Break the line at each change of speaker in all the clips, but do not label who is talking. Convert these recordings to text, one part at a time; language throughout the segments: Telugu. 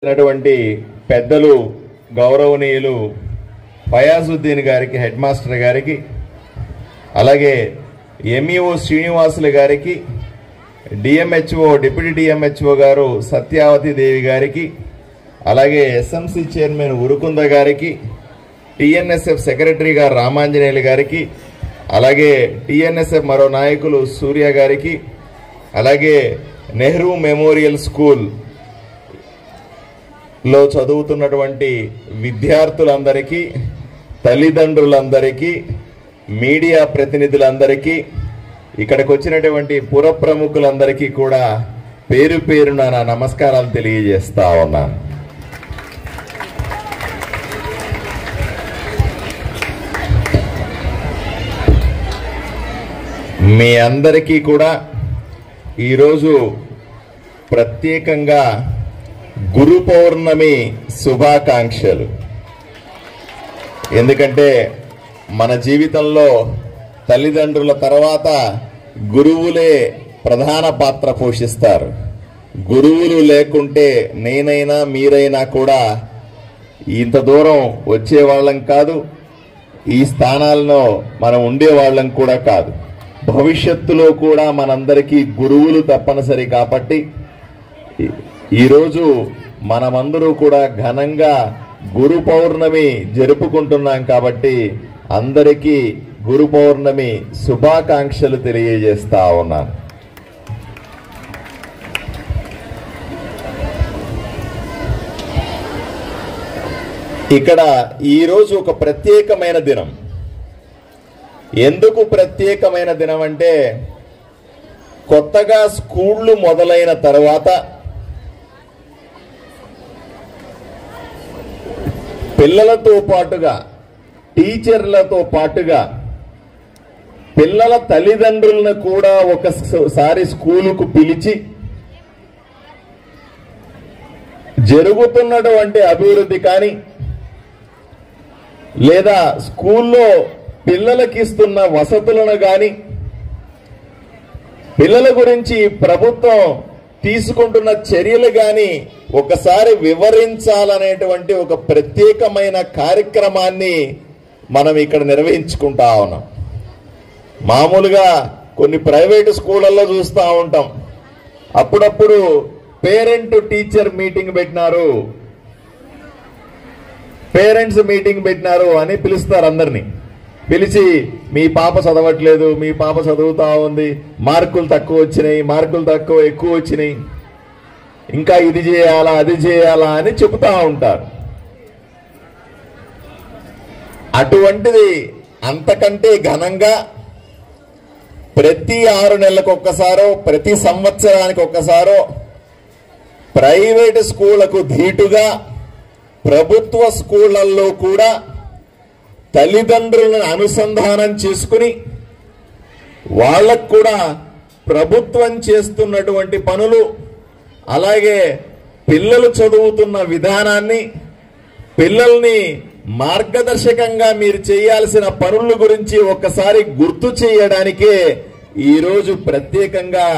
అయినటువంటి పెద్దలు గౌరవనీయులు ఫయాజుద్దీన్ గారికి, హెడ్ మాస్టర్ గారికి, అలాగే ఎంఈఓ శ్రీనివాసులు గారికి, డిఎంహెచ్ఓ డిప్యూటీ డిఎంహెచ్ఓ గారు సత్యావతి దేవి గారికి, అలాగే ఎస్ఎంసి చైర్మన్ ఉరుకుంద గారికి, టిఎన్ఎస్ఎఫ్ సెక్రటరీ గారు రామాంజనేయులు గారికి, అలాగే టిఎన్ఎస్ఎఫ్ మరో నాయకులు సూర్య గారికి, అలాగే నెహ్రూ మెమోరియల్ స్కూల్ లో చదువుతున్నటువంటి విద్యార్థులందరికీ, తల్లిదండ్రులందరికీ, మీడియా ప్రతినిధులందరికీ, ఇక్కడికి వచ్చినటువంటి పుర ప్రముఖులందరికీ కూడా పేరు పేరున నా నమస్కారాలు తెలియజేస్తా ఉన్నాను. మీ అందరికీ కూడా ఈరోజు ప్రత్యేకంగా గురు పౌర్ణమి శుభాకాంక్షలు. ఎందుకంటే మన జీవితంలో తల్లిదండ్రుల తర్వాత గురువులే ప్రధాన పాత్ర పోషిస్తారు. గురువులు లేకుంటే నేనైనా మీరైనా కూడా ఇంత దూరం వచ్చేవాళ్ళం కాదు, ఈ స్థానాల్లో మనం ఉండేవాళ్ళం కూడా కాదు. భవిష్యత్తులో కూడా మనందరికీ గురువులు తప్పనిసరి. కాబట్టి ఈరోజు మనమందరూ కూడా ఘనంగా గురు పౌర్ణమి జరుపుకుంటున్నాం. కాబట్టి అందరికీ గురు పౌర్ణమి శుభాకాంక్షలు తెలియజేస్తా ఉన్నాను. ఇక్కడ ఈరోజు ఒక ప్రత్యేకమైన దినం. ఎందుకు ప్రత్యేకమైన దినం అంటే, కొత్తగా స్కూళ్ళు మొదలైన తర్వాత పిల్లలతో పాటుగా, టీచర్లతో పాటుగా పిల్లల తల్లిదండ్రులను కూడా ఒకసారి స్కూలుకు పిలిచి జరుగుతున్నటువంటి అభివృద్ధి కానీ, లేదా స్కూల్లో పిల్లలకి ఇస్తున్న వసతులను కానీ, పిల్లల గురించి ప్రభుత్వం తీసుకుంటున్న చర్యలు కానీ ఒకసారి వివరించాలనేటువంటి ఒక ప్రత్యేకమైన కార్యక్రమాన్ని మనం ఇక్కడ నిర్వహించుకుంటా ఉన్నాం. మామూలుగా కొన్ని ప్రైవేటు స్కూళ్ళల్లో చూస్తూ ఉంటాం, అప్పుడప్పుడు పేరెంట్ టీచర్ మీటింగ్ పెట్టినారు, పేరెంట్స్ మీటింగ్ పెట్టినారు అని పిలుస్తారు. అందరినీ పిలిచి మీ పాప చదవట్లేదు, మీ పాప చదువుతా ఉంది, మార్కులు తక్కువ వచ్చినాయి, మార్కులు ఎక్కువ వచ్చినాయి, ఇంకా ఇది చేయాలా అది చేయాలా అని చెబుతా ఉంటారు. అటువంటిది అంతకంటే ఘనంగా ప్రతి 6 నెలలకు ఒక్కసారో, ప్రతి సంవత్సరానికి ఒక్కసారో ప్రైవేటు స్కూళ్లకు ధీటుగా ప్రభుత్వ స్కూళ్లలో కూడా తల్లిదండ్రులను అనుసంధానం చేసుకుని వాళ్ళకు కూడా ప్రభుత్వం చేస్తున్నటువంటి పనులు, అలాగే పిల్లలు చదువుతున్న విధానాన్ని, పిల్లల్ని మార్గదర్శకంగా మీరు చేయాల్సిన పనుల గురించి ఒక్కసారి గుర్తు చేయడానికే ఈరోజు ప్రత్యేకంగా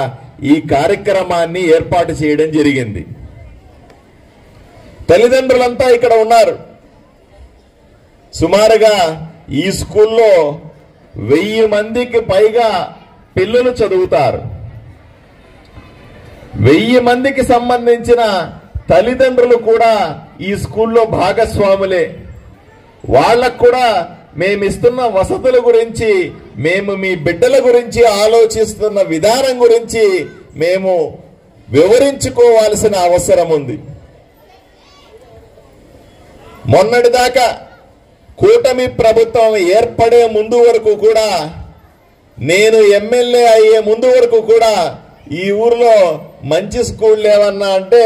ఈ కార్యక్రమాన్ని ఏర్పాటు చేయడం జరిగింది. తల్లిదండ్రులంతా ఇక్కడ ఉన్నారు. సుమారుగా ఈ స్కూల్లో 1000 మందికి పైగా పిల్లలు చదువుతారు. 1000 మందికి సంబంధించిన తల్లిదండ్రులు కూడా ఈ స్కూల్లో భాగస్వాములే. వాళ్ళకు కూడా మేమిస్తున్న వసతుల గురించి, మేము మీ బిడ్డల గురించి ఆలోచిస్తున్న విధానం గురించి మేము వివరించుకోవాల్సిన అవసరం ఉంది. మొన్నటిదాకా కూటమి ప్రభుత్వం ఏర్పడే ముందు వరకు కూడా, నేను ఎమ్మెల్యే అయ్యే ముందు వరకు కూడా ఈ ఊర్లో మంచి స్కూల్ లేవన్నా అంటే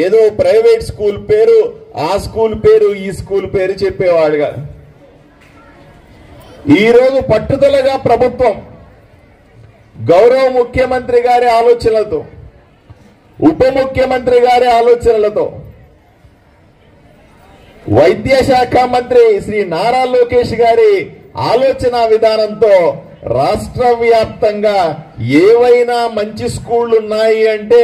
ఏదో ప్రైవేట్ స్కూల్ పేరు, ఆ స్కూల్ పేరు, ఈ స్కూల్ పేరు చెప్పేవాడుగా. ఈరోజు పట్టుదలగా ప్రభుత్వం గౌరవ ముఖ్యమంత్రి గారి ఆలోచనలతో, ఉప ముఖ్యమంత్రి గారి ఆలోచనలతో, వైద్య శాఖ మంత్రి శ్రీ నారా లోకేష్ గారి ఆలోచన విధానంతో రాష్ట్ర వ్యాప్తంగా ఏవైనా మంచి స్కూళ్లు ఉన్నాయి అంటే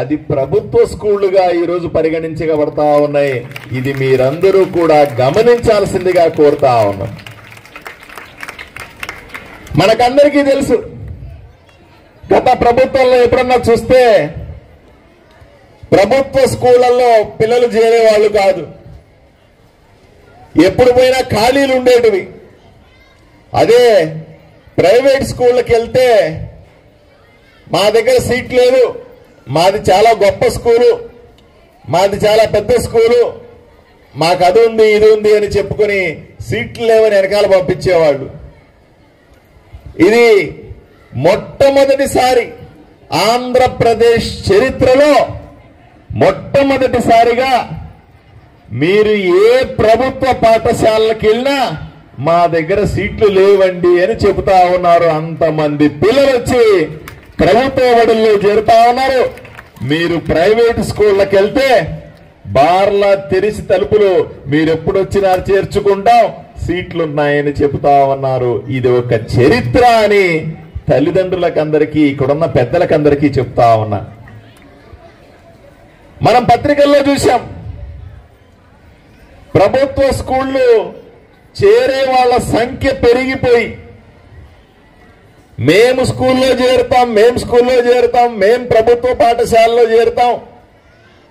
అది ప్రభుత్వ స్కూళ్లుగా ఈరోజు పరిగణించబడతా ఉన్నాయి. ఇది మీరందరూ కూడా గమనించాల్సిందిగా కోరుతా ఉన్నాం. మనకందరికీ తెలుసు, గత ప్రభుత్వంలో ఎప్పుడన్నా చూస్తే ప్రభుత్వ స్కూళ్లలో పిల్లలు చేరేవాళ్ళు కాదు. ఎప్పుడు పోయినా ఖాళీలు ఉండేటివి. అదే ప్రైవేట్ స్కూళ్ళకి వెళ్తే మా దగ్గర సీట్ లేదు, మాది చాలా గొప్ప స్కూలు, మాది చాలా పెద్ద స్కూలు, మాకు అది ఉంది ఇది ఉంది అని చెప్పుకొని సీట్లు లేవని వెనకాల పంపించేవాళ్ళు. ఇది మొట్టమొదటిసారి ఆంధ్రప్రదేశ్ చరిత్రలో మొట్టమొదటిసారిగా మీరు ఏ ప్రభుత్వ పాఠశాలకి వెళ్ళినా మా దగ్గర సీట్లు లేవండి అని చెబుతా ఉన్నారు. అంతమంది పిల్లలు వచ్చి ప్రభుత్వ బడుల్లో చేరుతా ఉన్నారు. మీరు ప్రైవేట్ స్కూళ్ళకి వెళ్తే బార్లా తెరిచి తలుపులు మీరు ఎప్పుడు వచ్చినా చేర్చుకుంటాం, సీట్లున్నాయని చెబుతా ఉన్నారు. ఇది ఒక చరిత్ర అని తల్లిదండ్రులకందరికీ, ఇక్కడున్న పెద్దలకందరికీ చెప్తా ఉన్నా. మనం పత్రికల్లో చూశాం, ప్రభుత్వ స్కూళ్ళు చేరే వాళ్ళ సంఖ్య పెరిగిపోయి మేము స్కూల్లో చేరుతాం, మేము ప్రభుత్వ పాఠశాలలో చేరుతాం.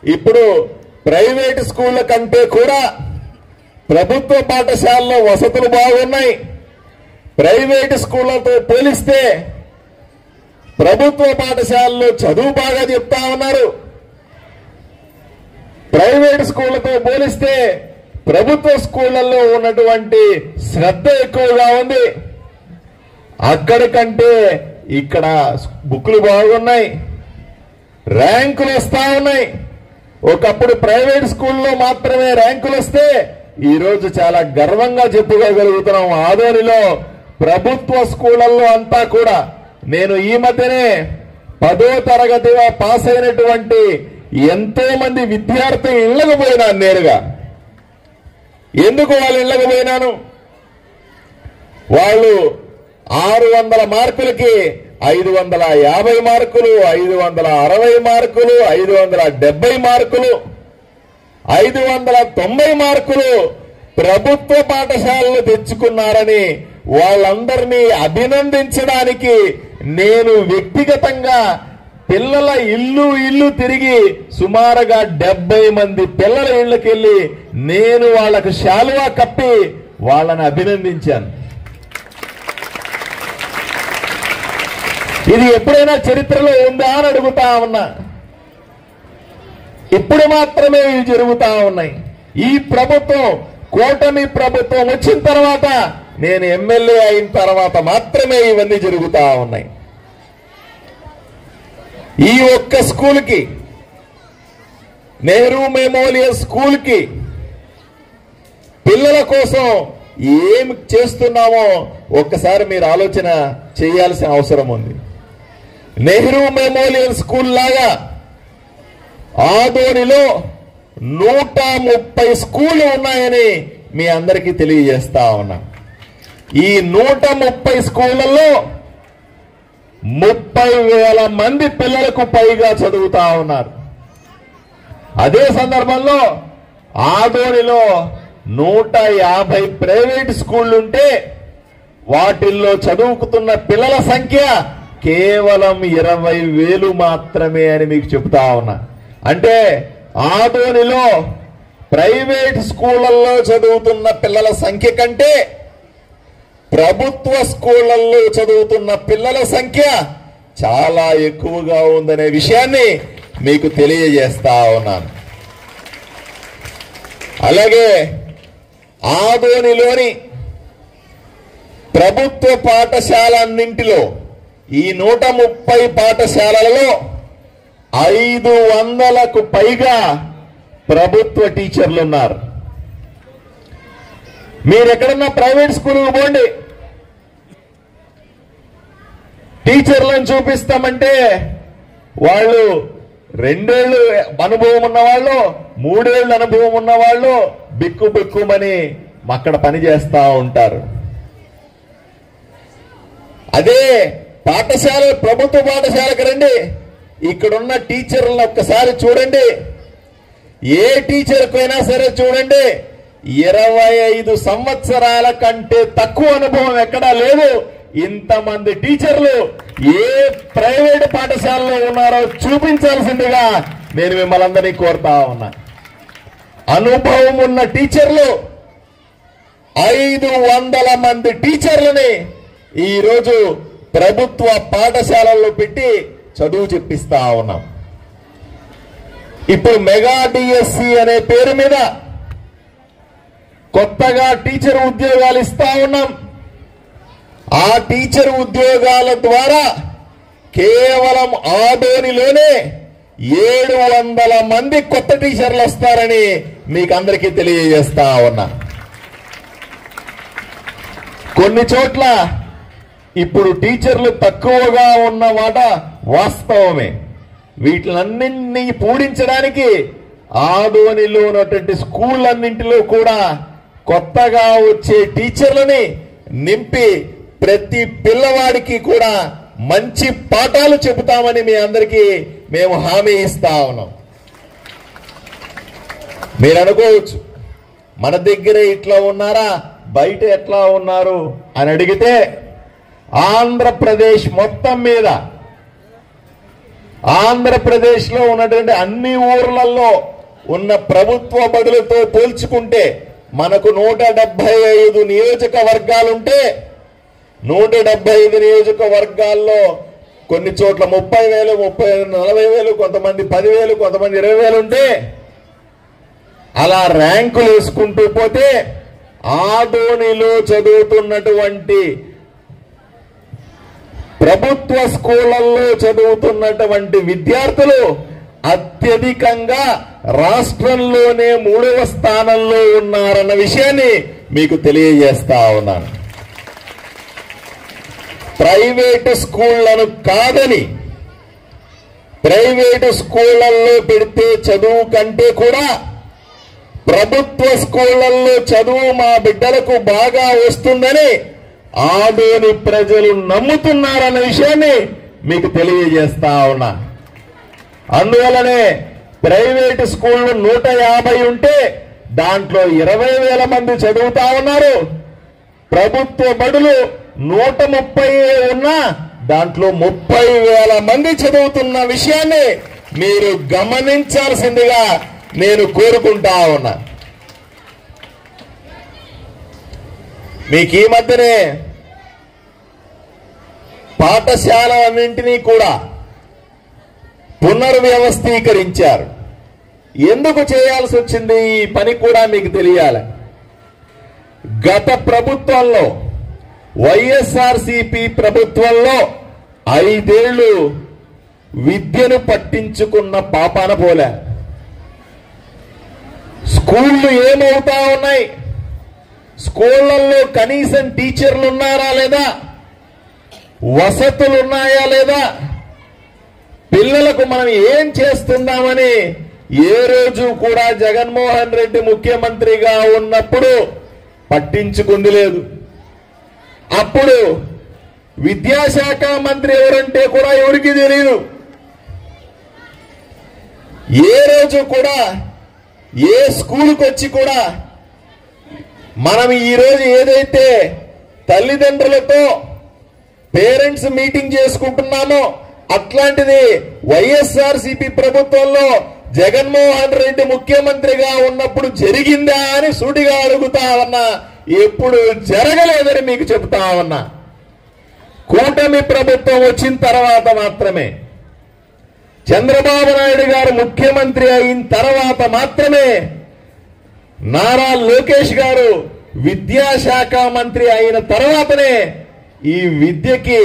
ఇప్పుడు ప్రైవేట్ స్కూళ్ళ కంటే కూడా ప్రభుత్వ పాఠశాలలో వసతులు బాగున్నాయి. ప్రైవేట్ స్కూళ్లతో పోలిస్తే ప్రభుత్వ పాఠశాలలో చదువు బాగా చెప్తా ఉన్నారు. ప్రైవేట్ స్కూళ్లతో పోలిస్తే ప్రభుత్వ స్కూళ్లలో ఉన్నటువంటి శ్రద్ధ ఎక్కువగా ఉంది. అక్కడికంటే ఇక్కడ బుక్లు బాగున్నాయి, ర్యాంకులు వస్తా ఉన్నాయి. ఒకప్పుడు ప్రైవేట్ స్కూల్లో మాత్రమే ర్యాంకులు వస్తే ఈరోజు చాలా గర్వంగా చెప్పుకోగలుగుతున్నాం. ఆదోనిలో ప్రభుత్వ స్కూళ్లలో అంతా కూడా నేను ఈ మధ్యనే 10వ తరగతి పాస్ అయినటువంటి ఎంతో మంది విద్యార్థులు ఇళ్లకు పోయినాను నేరుగా. ఎందుకు వాళ్ళ ఇళ్లకు పోయినాను? వాళ్ళు 600 మార్కులకి 550 మార్కులు, 560 మార్కులు, 570 మార్కులు, 590 మార్కులు ప్రభుత్వ పాఠశాలలు తెచ్చుకున్నారని వాళ్ళందరినీ అభినందించడానికి నేను వ్యక్తిగతంగా పిల్లల ఇల్లు తిరిగి సుమారుగా 70 మంది పిల్లల ఇళ్లకి వెళ్ళి నేను వాళ్ళకు శాలువా కప్పి వాళ్ళని అభినందించాను. ఇది ఎప్పుడైనా చరిత్రలో ఉందా అని అడుగుతా ఉన్నా. ఇప్పుడు మాత్రమే ఇవి జరుగుతా ఉన్నాయి. ఈ ప్రభుత్వం, కూటమి ప్రభుత్వం వచ్చిన తర్వాత, నేను ఎమ్మెల్యే అయిన తర్వాత మాత్రమే ఇవన్నీ జరుగుతా ఉన్నాయి. ఈ ఒక్క స్కూల్కి, నెహ్రూ మెమోరియల్ స్కూల్కి పిల్లల కోసం ఏం చేస్తున్నామో ఒక్కసారి మీరు ఆలోచన చేయాల్సిన అవసరం ఉంది. నెహ్రూ మెమోరియల్ స్కూల్ లాగా ఆదోనిలో 130 స్కూళ్లు ఉన్నాయని మీ అందరికీ తెలియజేస్తా ఉన్నా. ఈ 130 స్కూళ్లలో 30,000 మంది పిల్లలకు పైగా చదువుతా ఉన్నారు. అదే సందర్భంలో ఆదోనిలో 150 ప్రైవేట్ స్కూళ్లుంటే వాటిల్లో చదువుకుతున్న పిల్లల సంఖ్య కేవలం 20,000 మాత్రమే అని మీకు చెప్తా ఉన్నా. అంటే ఆదోనిలో ప్రైవేట్ స్కూళ్లలో చదువుతున్న పిల్లల సంఖ్య కంటే ప్రభుత్వ స్కూళ్లలో చదువుతున్న పిల్లల సంఖ్య చాలా ఎక్కువగా ఉందనే విషయాన్ని మీకు తెలియజేస్తా ఉన్నాను. అలాగే ఆదోనిలోని ప్రభుత్వ పాఠశాలన్నింటిలో ఈ 130 పాఠశాలలలో 500కు పైగా ప్రభుత్వ టీచర్లు ఉన్నారు. మీరు ఎక్కడన్నా ప్రైవేట్ స్కూల్కి పోండి, టీచర్లను చూపిస్తామంటే వాళ్ళు 2 ఏళ్ళు అనుభవం ఉన్నవాళ్ళు, 3 ఏళ్ళు అనుభవం ఉన్నవాళ్ళు బిక్కుమని అక్కడ పని చేస్తా ఉంటారు. అదే పాఠశాల, ప్రభుత్వ పాఠశాలకు రండి, ఇక్కడున్న టీచర్లను ఒక్కసారి చూడండి. ఏ టీచర్కు అయినా సరే చూడండి, 25 సంవత్సరాల కంటే తక్కువ అనుభవం ఎక్కడా లేదు. ఇంతమంది టీచర్లు ఏ ప్రైవేట్ పాఠశాలలో ఉన్నారో చూపించాల్సిందిగా నేను మిమ్మల్ని అందరినీ కోరుతా ఉన్నా. అనుభవం ఉన్న టీచర్లు 500 మంది టీచర్లని ఈరోజు ప్రభుత్వ పాఠశాలల్లో పెట్టి చదువు చెప్పిస్తా ఉన్నాం. ఇప్పుడు మెగా డిఎస్సి అనే పేరు మీద కొత్తగా టీచర్ ఉద్యోగాలు ఇస్తా ఉన్నాం. ఆ టీచర్ ఉద్యోగాల ద్వారా కేవలం ఆదోనిలోనే 700 మంది కొత్త టీచర్లు వస్తారని మీకు అందరికీ తెలియజేస్తా ఉన్నా. కొన్ని చోట్ల ఇప్పుడు టీచర్లు తక్కువగా ఉన్నమాట వాస్తవమే. వీటిలన్నింటినీ పూడించడానికి ఆదోనిలో ఉన్నటువంటి స్కూళ్ళన్నింటిలో కూడా కొత్తగా వచ్చే టీచర్లని నింపి ప్రతి పిల్లవాడికి కూడా మంచి పాఠాలు చెబుతామని మీ అందరికీ మేము హామీ ఇస్తా ఉన్నాం. మీరు అనుకోవచ్చు, మన దగ్గర ఇట్లా ఉన్నారా, బయట ఎట్లా ఉన్నారు అని అడిగితే, ఆంధ్రప్రదేశ్ మొత్తం మీద ఆంధ్రప్రదేశ్లో ఉన్నటువంటి అన్ని ఊర్లలో ఉన్న ప్రభుత్వ బడులతో పోల్చుకుంటే మనకు 175 నియోజకవర్గాలుంటే 175 నియోజకవర్గాల్లో కొన్ని చోట్ల 30,000, 40,000, కొంతమంది 10,000, కొంతమంది 20,000 ఉంటే అలా ర్యాంకులు వేసుకుంటూ పోతే ఆదోనిలో చదువుతున్నటువంటి ప్రభుత్వ స్కూళ్లలో చదువుతున్నటువంటి విద్యార్థులు అత్యధికంగా రాష్ట్రంలోనే 3వ స్థానంలో ఉన్నారన్న విషయాన్ని మీకు తెలియజేస్తా ఉన్నాను. ప్రైవేటు స్కూళ్లను కాదని, ప్రైవేటు స్కూళ్లలో పెడితే చదువు కంటే కూడా ప్రభుత్వ స్కూళ్లలో చదువు మా బిడ్డలకు బాగా వస్తుందని ఆదోని ప్రజలు నమ్ముతున్నారన్న విషయాన్ని మీకు తెలియజేస్తా ఉన్నా. అందువలనే ప్రైవేటు స్కూళ్లు 150 ఉంటే దాంట్లో 20,000 మంది చదువుతా ఉన్నారు. ప్రభుత్వ బడులు 130 ఉన్నా దాంట్లో 30,000 మంది చదువుతున్న విషయాన్ని మీరు గమనించాల్సిందిగా నేను కోరుకుంటా ఉన్నా. మీకు ఈ మధ్యనే పాఠశాలన్నింటినీ కూడా పునర్వ్యవస్థీకరించారు. ఎందుకు చేయాల్సి వచ్చింది ఈ పని కూడా మీకు తెలియాలి. గత ప్రభుత్వంలో, వైఎస్ఆర్సీపీ ప్రభుత్వంలో 5 ఏళ్లు విద్యను పట్టించుకున్న పాపాన పోలే. స్కూళ్లు ఏమవుతా ఉన్నాయి, స్కూళ్లలో కనీసం టీచర్లు ఉన్నారా లేదా, వసతులు ఉన్నాయా లేదా, పిల్లలకు మనం ఏం చేస్తున్నామని ఏ రోజు కూడా జగన్మోహన్ రెడ్డి ముఖ్యమంత్రిగా ఉన్నప్పుడు పట్టించుకుంది లేదు. అప్పుడు విద్యాశాఖ మంత్రి ఎవరంటే కూడా ఎవరికి తెలియదు. ఏ రోజు కూడా ఏ స్కూల్కి వచ్చి కూడా మనం ఈరోజు ఏదైతే తల్లిదండ్రులతో పేరెంట్స్ మీటింగ్ చేసుకుంటున్నామో అట్లాంటిది వైఎస్ఆర్సీపీ ప్రభుత్వంలో జగన్మోహన్ రెడ్డి ముఖ్యమంత్రిగా ఉన్నప్పుడు జరిగిందా అని సూటిగా అడుగుతా ఉన్నా. ఎప్పుడు జరగలేదని మీకు చెబుతా ఉన్నా. కూటమి ప్రభుత్వం వచ్చిన తర్వాత మాత్రమే, చంద్రబాబు నాయుడు గారు ముఖ్యమంత్రి అయిన తర్వాత మాత్రమే, నారా లోకేష్ గారు విద్యాశాఖ మంత్రి అయిన తర్వాతనే ఈ విద్యకి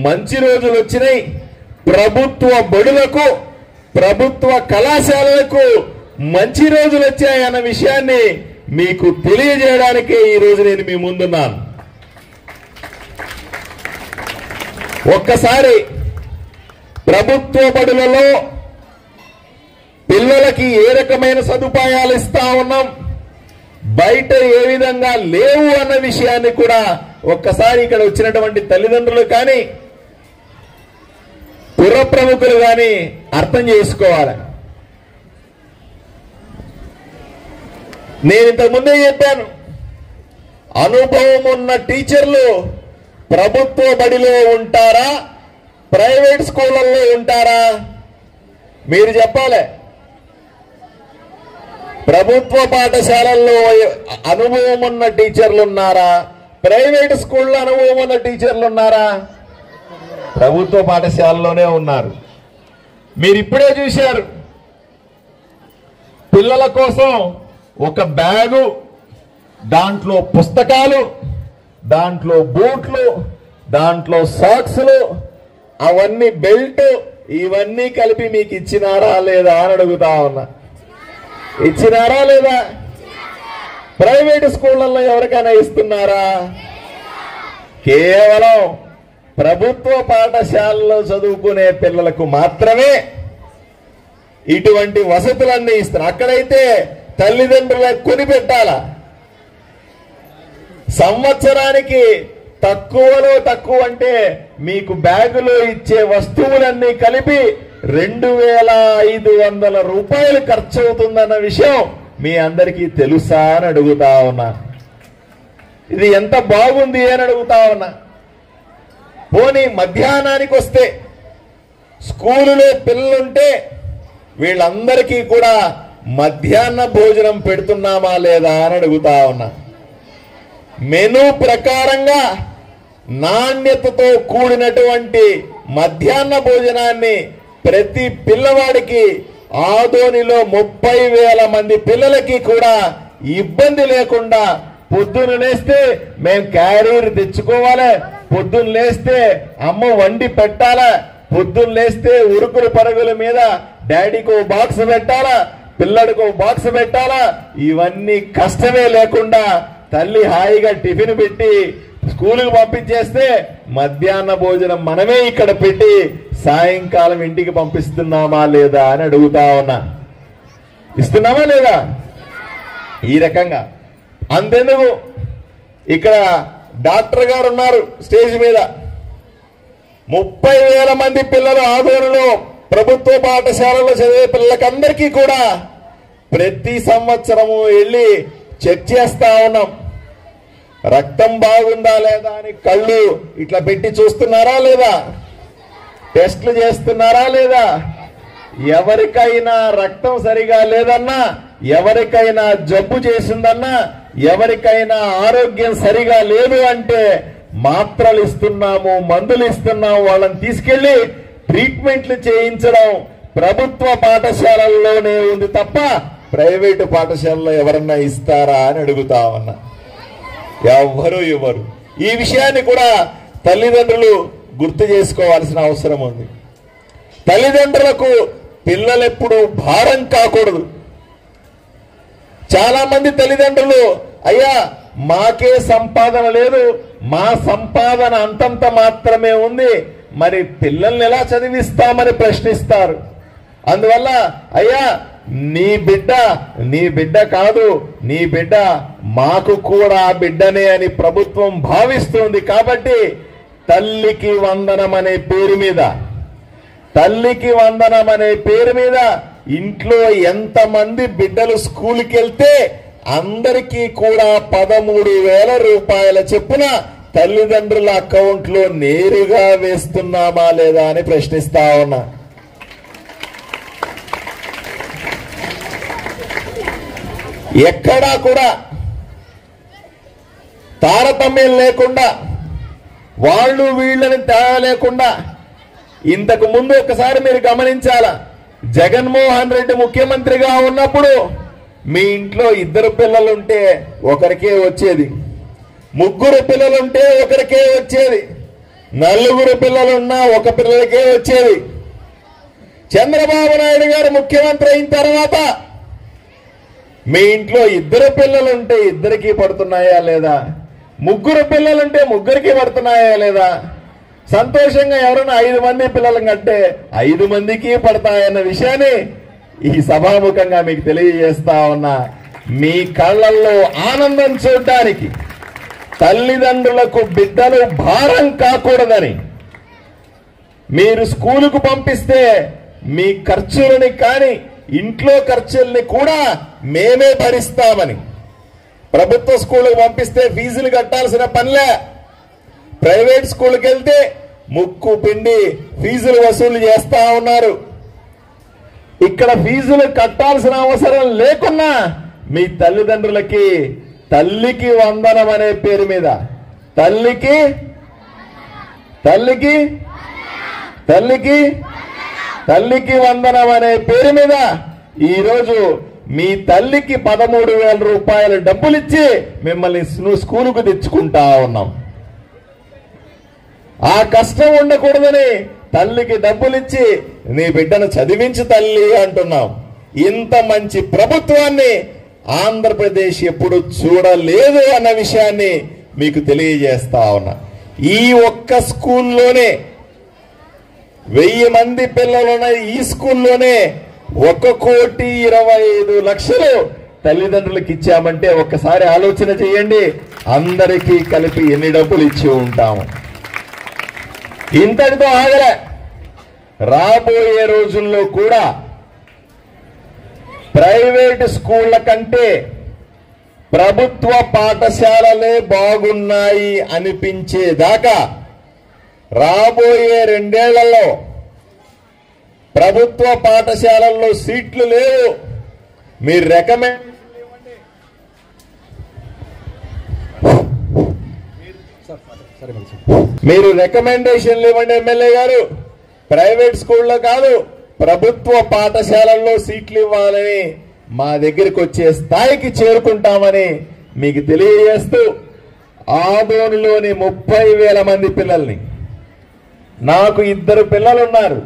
మంచి రోజులు వచ్చినాయి. ప్రభుత్వ బడులకు, ప్రభుత్వ కళాశాలలకు మంచి రోజులు వచ్చాయన్న విషయాన్ని మీకు తెలియజేయడానికే ఈ రోజు నేను మీ ముందున్నాను. ఒక్కసారి ప్రభుత్వ బడులలో పిల్లలకి ఏ రకమైన సదుపాయాలు ఇస్తా ఉన్నాం, బయట ఏ విధంగా లేవు అన్న విషయాన్ని కూడా ఒక్కసారి ఇక్కడ వచ్చినటువంటి తల్లిదండ్రులు కానీ, పుర ప్రముఖులు కానీ అర్థం చేసుకోవాలి. నేను ఇంతకుముందే చెప్పాను, అనుభవం ఉన్న టీచర్లు ప్రభుత్వ బడిలో ఉంటారా, ప్రైవేట్ స్కూళ్ళల్లో ఉంటారా? మీరు చెప్పాలి. ప్రభుత్వ పాఠశాలల్లో అనుభవం ఉన్న టీచర్లు ఉన్నారా, ప్రైవేట్ స్కూల్లో అనుభవం ఉన్న టీచర్లు ఉన్నారా? ప్రభుత్వ పాఠశాలలోనే ఉన్నారు. మీరు ఇప్పుడే చూశారు, పిల్లల కోసం ఒక బ్యాగు, దాంట్లో పుస్తకాలు, దాంట్లో బూట్లు, దాంట్లో సాక్స్లు, అవన్నీ బెల్ట్, ఇవన్నీ కలిపి మీకు ఇచ్చినారా లేదా అని అడుగుతా ఉన్నా. ఇచ్చినారా లేదా? ప్రైవేట్ స్కూళ్ళల్లో ఎవరికైనా ఇస్తున్నారా? కేవలం ప్రభుత్వ పాఠశాలలో చదువుకునే పిల్లలకు మాత్రమే ఇటువంటి వసతులన్నీ ఇస్తున్నారు. అక్కడైతే తల్లిదండ్రులకు కొని పెట్టాలా. సంవత్సరానికి తక్కువలో తక్కువ అంటే మీకు బ్యాగులో ఇచ్చే వస్తువులన్నీ కలిపి 2500 రూపాయలు ఖర్చు అవుతుందన్న విషయం మీ అందరికీ తెలుసా అని అడుగుతా ఉన్నా. ఇది ఎంత బాగుంది అని అడుగుతా ఉన్నా. పోనీ మధ్యాహ్నానికి వస్తే స్కూలులో పిల్లలుంటే వీళ్ళందరికీ కూడా మధ్యాహ్న భోజనం పెడుతున్నామా లేదా అని అడుగుతా ఉన్నా. మెనూ ప్రకారంగా నాణ్యతతో కూడినటువంటి మధ్యాహ్న భోజనాన్ని ప్రతి పిల్లవాడికి ఆదోనిలో 30,000 మంది పిల్లలకి కూడా ఇబ్బంది లేకుండా పొద్దున లేస్తే మేము క్యారీర్ తెచ్చుకోవాలి, పొద్దున్న లేస్తే అమ్మ వండి పెట్టాలా, పొద్దున్న లేస్తే ఉరుకులు పరుగుల మీద డాడీకి ఓ బాక్స్ పెట్టాలా, పిల్లడికి ఓ బాక్స్ పెట్టాలా, ఇవన్నీ కష్టమే లేకుండా తల్లి హాయిగా టిఫిన్ పెట్టి స్కూలుకు పంపించేస్తే మధ్యాహ్న భోజనం మనమే ఇక్కడ పెట్టి సాయంకాలం ఇంటికి పంపిస్తున్నామా లేదా అని అడుగుతా ఉన్నా. ఇస్తున్నామా లేదా? ఈ రకంగా. అంతెందుకు, ఇక్కడ డాక్టర్ గారు ఉన్నారు స్టేజ్ మీద. 30,000 మంది పిల్లలు ఆదోనిలో ప్రభుత్వ పాఠశాలలో చదివే పిల్లలకందరికీ కూడా ప్రతి సంవత్సరము వెళ్ళి చెక్ చేస్తా ఉన్నాం. రక్తం బాగుందా లేదా అని కళ్ళు ఇట్లా పెట్టి చూస్తున్నారా లేదా? టెస్టులు చేస్తున్నారా లేదా? ఎవరికైనా రక్తం సరిగా లేదన్నా, ఎవరికైనా జబ్బు చేసిందన్నా, ఎవరికైనా ఆరోగ్యం సరిగా లేదు అంటే మాత్రలు ఇస్తున్నాము, మందులు ఇస్తున్నాము. వాళ్ళని తీసుకెళ్లి ట్రీట్మెంట్లు చేయించడం ప్రభుత్వ పాఠశాలల్లోనే ఉంది తప్ప ప్రైవేటు పాఠశాలలో ఎవరన్నా ఇస్తారా అని అడుగుతా ఉన్నా. ఎవ్వరు ఇవ్వరు. ఈ విషయాన్ని కూడా తల్లిదండ్రులు గుర్తు చేసుకోవాల్సిన అవసరం ఉంది. తల్లిదండ్రులకు పిల్లలెప్పుడు భారం కాకూడదు. చాలా మంది తల్లిదండ్రులు, అయ్యా మాకే సంపాదన లేదు, మా సంపాదన అంతంత మాత్రమే ఉంది, మరి పిల్లల్ని ఎలా చదివిస్తామని ప్రశ్నిస్తారు. అందువల్ల అయ్యా నీ బిడ్డ కాదు, నీ బిడ్డ మాకు కూడా బిడ్డనే అని ప్రభుత్వం భావిస్తుంది. కాబట్టి తల్లికి వందనం అనే పేరు మీద, తల్లికి వందనం అనే పేరు మీద ఇంట్లో ఎంతమంది బిడ్డలు స్కూల్కి వెళ్తే అందరికీ కూడా 13,000 రూపాయల చొప్పున తల్లిదండ్రుల అకౌంట్లో నేరుగా వేస్తున్నామా లేదా అని ప్రశ్నిస్తా ఉన్నా. ఎక్కడా కూడా తారతమ్యం లేకుండా, వాళ్ళు వీళ్ళని తేడా లేకుండా. ఇంతకు ముందు ఒకసారి మీరు గమనించాలా, జగన్మోహన్ రెడ్డి ముఖ్యమంత్రిగా ఉన్నప్పుడు మీ ఇంట్లో 2 పిల్లలుంటే ఒకరికే వచ్చేది, 3 పిల్లలుంటే ఒకరికే వచ్చేది, 4 పిల్లలున్నా ఒక పిల్లలకే వచ్చేది. చంద్రబాబు నాయుడు గారు ముఖ్యమంత్రి అయిన తర్వాత మీ ఇంట్లో 2 పిల్లలుంటే 2కి పడుతున్నాయా లేదా, 3 పిల్లలుంటే 3కి పడుతున్నాయా లేదా? సంతోషంగా ఎవరైనా 5 మంది పిల్లలు కంటే 5 మందికి పడతాయన్న విషయాన్ని ఈ సభాముఖంగా మీకు తెలియజేస్తా ఉన్నా. మీ కళ్ళల్లో ఆనందం చూడడానికి, తల్లిదండ్రులకు బిడ్డలు భారం కాకూడదని మీరు స్కూలుకు పంపిస్తే మీ ఖర్చులని కానీ ఇంట్లో ఖర్చుల్ని కూడా మేమే భరిస్తామని. ప్రభుత్వ స్కూలుకు పంపిస్తే ఫీజులు కట్టాల్సిన పనిలే. ప్రైవేట్ స్కూల్కి వెళ్తే ముక్కు పిండి ఫీజులు వసూలు చేస్తా ఉన్నారు. ఇక్కడ ఫీజులు కట్టాల్సిన అవసరం లేకున్నా మీ తల్లిదండ్రులకి తల్లికి వందనం అనే పేరు మీద తల్లికి వందనం అనే పేరు మీద ఈరోజు మీ తల్లికి 13,000 రూపాయల డబ్బులు ఇచ్చి మిమ్మల్ని స్కూలుకు తెచ్చుకుంటా ఉన్నాం. ఆ కష్టం ఉండకూడదని తల్లికి డబ్బులిచ్చి నీ బిడ్డను చదివించు తల్లి అంటున్నాం. ఇంత మంచి ప్రభుత్వాన్ని ఆంధ్రప్రదేశ్ ఎప్పుడు చూడలేదు అన్న విషయాన్ని మీకు తెలియజేస్తా ఉన్నా. ఈ ఒక్క స్కూల్లోనే 1000 మంది పిల్లలున్న ఈ స్కూల్లోనే 1,25,00,000 తల్లిదండ్రులకు ఇచ్చామంటే ఒక్కసారి ఆలోచన చేయండి, అందరికీ కలిపి ఎన్ని డబ్బులు ఇచ్చి ఉంటాము. ఇంతటితో ఆగలే. రాబోయే రోజుల్లో కూడా ప్రైవేట్ స్కూళ్ల కంటే ప్రభుత్వ పాఠశాలలే బాగున్నాయి అనిపించేదాకా రాబోయే 2 ఏళ్లలో ప్రభుత్వ పాఠశాలల్లో సీట్లు లేవు. మీరు రికమెండేషన్లు ఇవ్వండి ఎమ్మెల్యే గారు. ప్రైవేట్ స్కూల్లో కాదు, ప్రభుత్వ పాఠశాలల్లో సీట్లు ఇవ్వాలని మా దగ్గరికి వచ్చే స్థాయికి చేరుకుంటామని మీకు తెలియజేస్తూ, ఆదోనిలోని 30,000 మంది పిల్లల్ని, నాకు 2 పిల్లలు ఉన్నారు.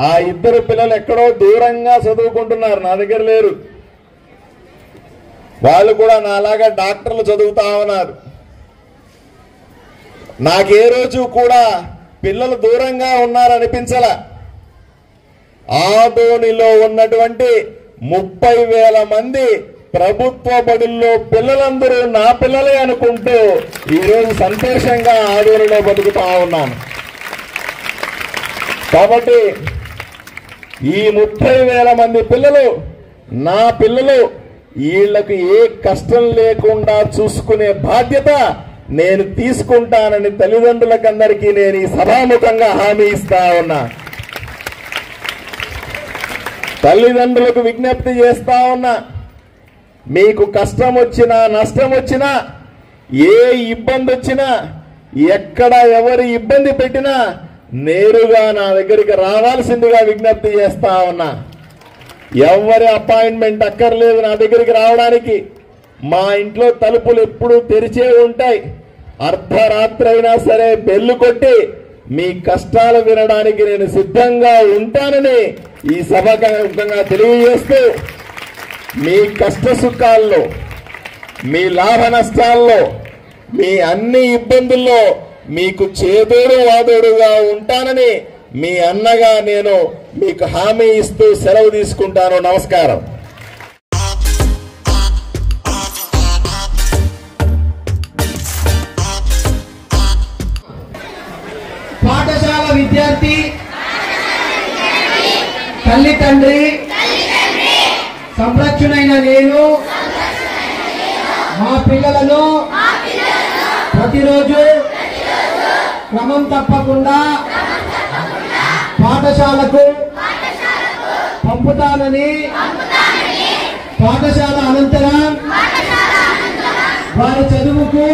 ఆ 2 పిల్లలు ఎక్కడో దూరంగా చదువుకుంటున్నారు, నా దగ్గర లేరు. వాళ్ళు కూడా నాలాగా డాక్టర్లు చదువుతా ఉన్నారు. నాకే రోజు కూడా పిల్లలు దూరంగా ఉన్నారనిపించాల. ఆదోనిలో ఉన్నటువంటి 30,000 మంది ప్రభుత్వ బడుల్లో పిల్లలందరూ నా పిల్లలే అనుకుంటూ ఈరోజు సంతోషంగా ఆదోనిలో బతుకుతా ఉన్నాను. కాబట్టి ఈ 30,000 మంది పిల్లలు నా పిల్లలు. వీళ్లకు ఏ కష్టం లేకుండా చూసుకునే బాధ్యత నేను తీసుకుంటానని తల్లిదండ్రులకందరికీ నేను ఈ సభాముఖంగా హామీ ఇస్తా ఉన్నా. తల్లిదండ్రులకు విజ్ఞప్తి చేస్తా ఉన్నా, మీకు కష్టం వచ్చినా నష్టం వచ్చినా ఏ ఇబ్బంది వచ్చినా ఎక్కడ ఎవరు ఇబ్బంది పెట్టినా నేరుగా నా దగ్గరికి రావాల్సిందిగా విజ్ఞప్తి చేస్తా ఉన్నా. ఎవరి అపాయింట్మెంట్ అక్కర్లేదు నా దగ్గరికి రావడానికి. మా ఇంట్లో తలుపులు ఎప్పుడూ తెరిచే ఉంటాయి. అర్ధరాత్రి అయినా సరే బెల్లు కొట్టి మీ కష్టాలు వినడానికి నేను సిద్ధంగా ఉంటానని ఈ సభాముఖంగా తెలియజేస్తూ, మీ కష్ట సుఖాల్లో, మీ లాభ నష్టాల్లో, మీ అన్ని ఇబ్బందుల్లో మీకు చేదోడు వాదోడుగా ఉంటానని మీ అన్నగా నేను మీకు హామీ ఇస్తూ సెలవు తీసుకుంటాను. నమస్కారం.
పాఠశాల విద్యార్థి, తల్లి తండ్రి సంరక్షణైన నేను మా పిల్లలను ప్రతిరోజు క్రమం తప్పకుండా పాఠశాలకు పంపుతానని, పాఠశాల అనంతరం వారి చదువుకు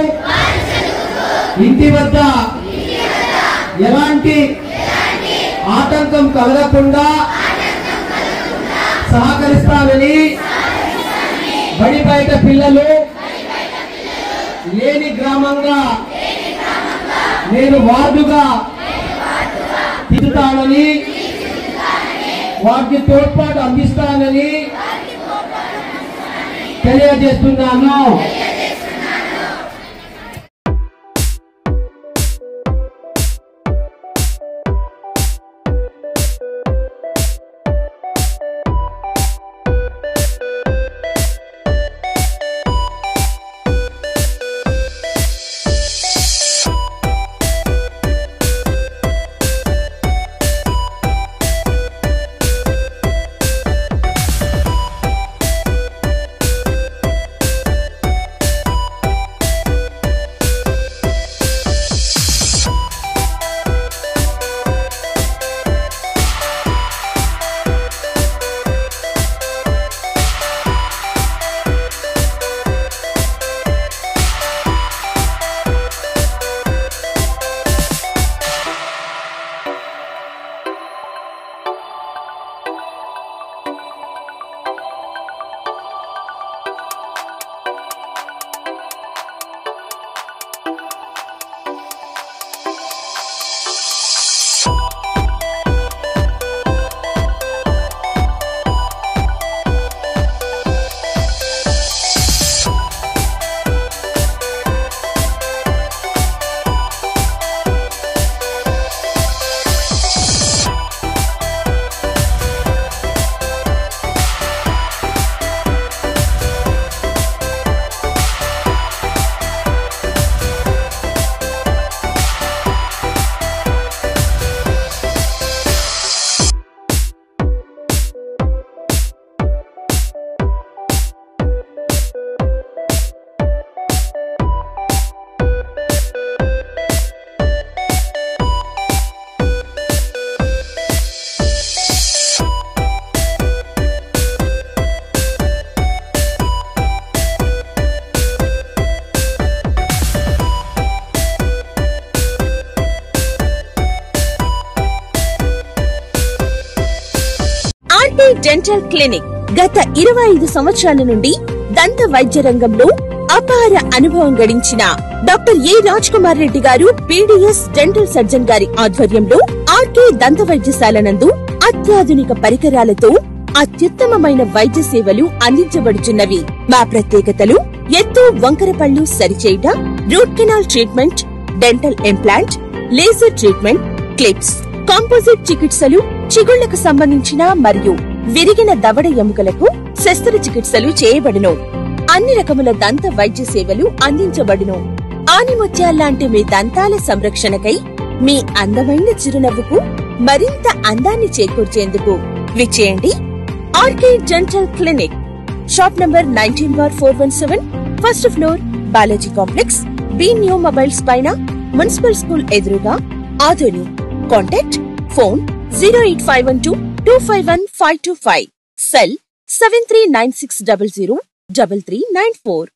ఇంటి వద్ద ఎలాంటి ఆటంకం కలగకుండా సహకరిస్తానని, బడి బయట పిల్లలు లేని గ్రామంగా నేను వార్డుగా తిరుగుతానని, వారికి తోడ్పాటు అందిస్తానని తెలియజేస్తున్నాను.
డెంటల్ క్లినిక్ గత 25 సంవత్సరాల నుండి దంత వైద్య రంగంలో అపార అనుభవం గడించిన డాక్టర్ ఏ రాజ్ కుమార్ రెడ్డి గారు పీడీఎస్ డెంటల్ సర్జన్ గారి ఆధ్వర్యంలో ఆర్కే దంత వైద్యశాల నందు అత్యాధునిక పరికరాలతో అత్యుత్తమమైన వైద్య సేవలు అందించబడుచున్నవి. మా ప్రత్యేకతలు ఎత్తు వంకర పళ్ళు సరిచేయుట, root canal treatment, dental implant, laser treatment, clips, composite చికిత్సలు, చిగుళ్లకు సంబంధించిన మరియు విరిగిన దవడ ఎముకలకు శస్త్రచికిత్సలు చేయబడును. అన్ని రకముల దంత వైద్య సేవలు అందించబడును. ఆనిముత్యాల్లాంటి మీ దంతాల సంరక్షణకై మీ అందమైన చిరునవ్వుకు మరింత అందాన్ని చేకూర్చేందుకు విచ్చేయండి RK dental clinic. Shop number 19/417, first floor, Balaji complex, B new mobiles పైన, మున్సిపల్ స్కూల్ ఎదురుగా, ఆదోని. Contact phone 08512251525, cell 7396003394.